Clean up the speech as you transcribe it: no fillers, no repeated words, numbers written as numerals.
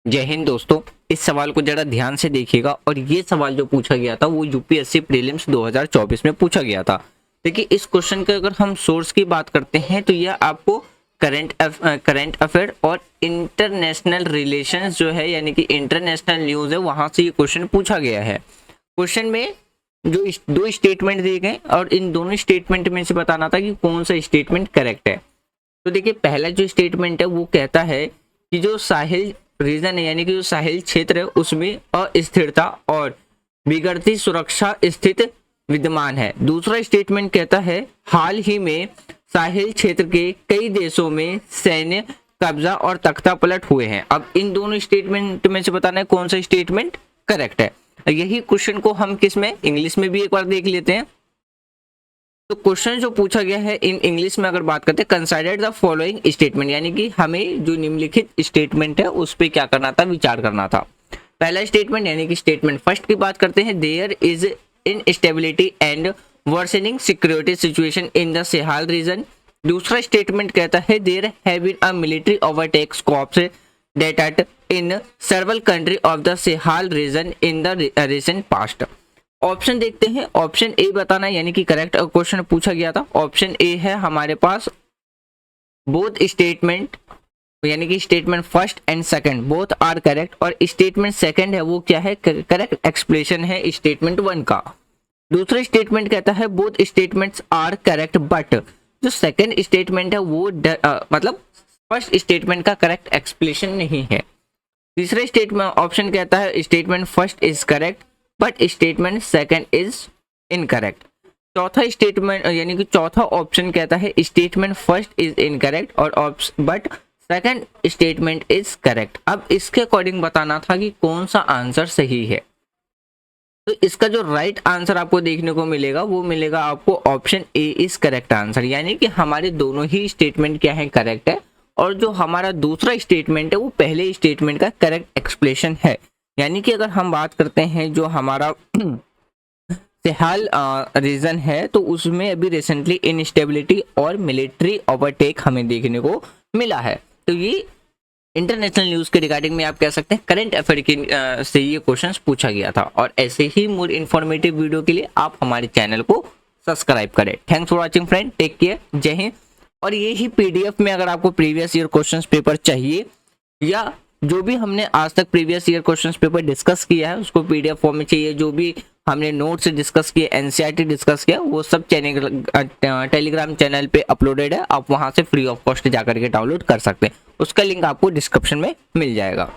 जय हिंद दोस्तों। इस सवाल को जरा ध्यान से देखिएगा और ये सवाल जो पूछा गया था वो यूपीएससी प्रीलिम्स 2024 में पूछा गया था। देखिए इस क्वेश्चन के अगर हम सोर्स की बात करते हैं तो यह आपको करंट अफेयर और इंटरनेशनल रिलेशंस जो है यानी कि इंटरनेशनल न्यूज़ है वहाँ से ये क्वेश्चन पूछा गया है। क्वेश्चन में जो दो स्टेटमेंट दिए गए और इन दोनों स्टेटमेंट में से बताना था कि कौन सा स्टेटमेंट करेक्ट है। तो देखिए पहला जो स्टेटमेंट है वो कहता है कि जो साहिल रीजन है यानी कि जो साहिल क्षेत्र है उसमें अस्थिरता और बिगड़ती सुरक्षा स्थिति विद्यमान है। दूसरा स्टेटमेंट कहता है हाल ही में साहिल क्षेत्र के कई देशों में सैन्य कब्जा और तख्ता पलट हुए हैं। अब इन दोनों स्टेटमेंट में से बताना है कौन सा स्टेटमेंट करेक्ट है। यही क्वेश्चन को हम किस में इंग्लिश में भी एक बार देख लेते हैं। तो क्वेश्चन जो पूछा गया है इन इंग्लिश में अगर बात करते हैं कंसाइडर द फॉलोइंग स्टेटमेंट यानी कि हमें जो निम्नलिखित स्टेटमेंट है उस पर क्या करना था, विचार करना था। पहला स्टेटमेंट यानी कि स्टेटमेंट फर्स्ट की बात करते हैं, there is instability and worsening security situation in the Sahel region. दूसरा स्टेटमेंट कहता है there have been a military overtake scopes that in several country of the Sahel region in the recent past. Option देखते हैं। Option A बताना है यानी कि correct question पूछा गया था। ऑप्शन ए है हमारे पास बोथ स्टेटमेंट यानी कि statement first and second both are correct और स्टेटमेंट सेकंड है वो क्या है, करेक्ट एक्सप्लेनेशन है स्टेटमेंट वन का। दूसरा स्टेटमेंट कहता है both statements are correct but जो सेकंड स्टेटमेंट है वो मतलब फर्स्ट स्टेटमेंट का करेक्ट एक्सप्लेनेशन नहीं है। तीसरा स्टेटमेंट ऑप्शन कहता है statement first is correct but statement second is incorrect. चौथा स्टेटमेंट यानी कि चौथा ऑप्शन कहता है स्टेटमेंट फर्स्ट इज इनकरेक्ट और but second statement is correct. अब इसके अकॉर्डिंग बताना था कि कौन सा आंसर सही है। तो इसका जो राइट आंसर आपको देखने को मिलेगा वो मिलेगा आपको option A is correct answer यानी कि हमारे दोनों ही स्टेटमेंट क्या है, करेक्ट है। और जो हमारा दूसरा स्टेटमेंट है वो पहले स्टेटमेंट का करेक्ट एक्सप्लेनेशन है। यानी कि अगर हम बात करते हैं जो हमारा सिहाल रीजन है तो उसमें अभी रिसेंटली इनस्टेबिलिटी और मिलिट्री ओवरटेक हमें देखने को मिला है। तो ये इंटरनेशनल न्यूज़ के रिगार्डिंग में आप कह सकते हैं करंट अफेयर की से ये क्वेश्चंस पूछा गया था। और ऐसे ही मोर इन्फॉर्मेटिव वीडियो के लिए आप हमारे चैनल को सब्सक्राइब करें। Thanks for watching friend, take care, Jai Hind. और ये ही पीडीएफ में अगर आपको प्रीवियस ईयर क्वेश्चंस पेपर चाहिए या जो भी हमने आज तक previous year questions paper discuss किया है उसको पीडीएफ फॉर्म में चाहिए, जो भी हमने नोट्स डिस्कस किए, एनसीईआरटी डिस्कस किया, वो सब टेलीग्राम चैनल पे अपलोडेड है। आप वहां से फ्री ऑफ कॉस्ट जाकर के डाउनलोड कर सकते हैं। उसका लिंक आपको डिस्क्रिप्शन में मिल जाएगा।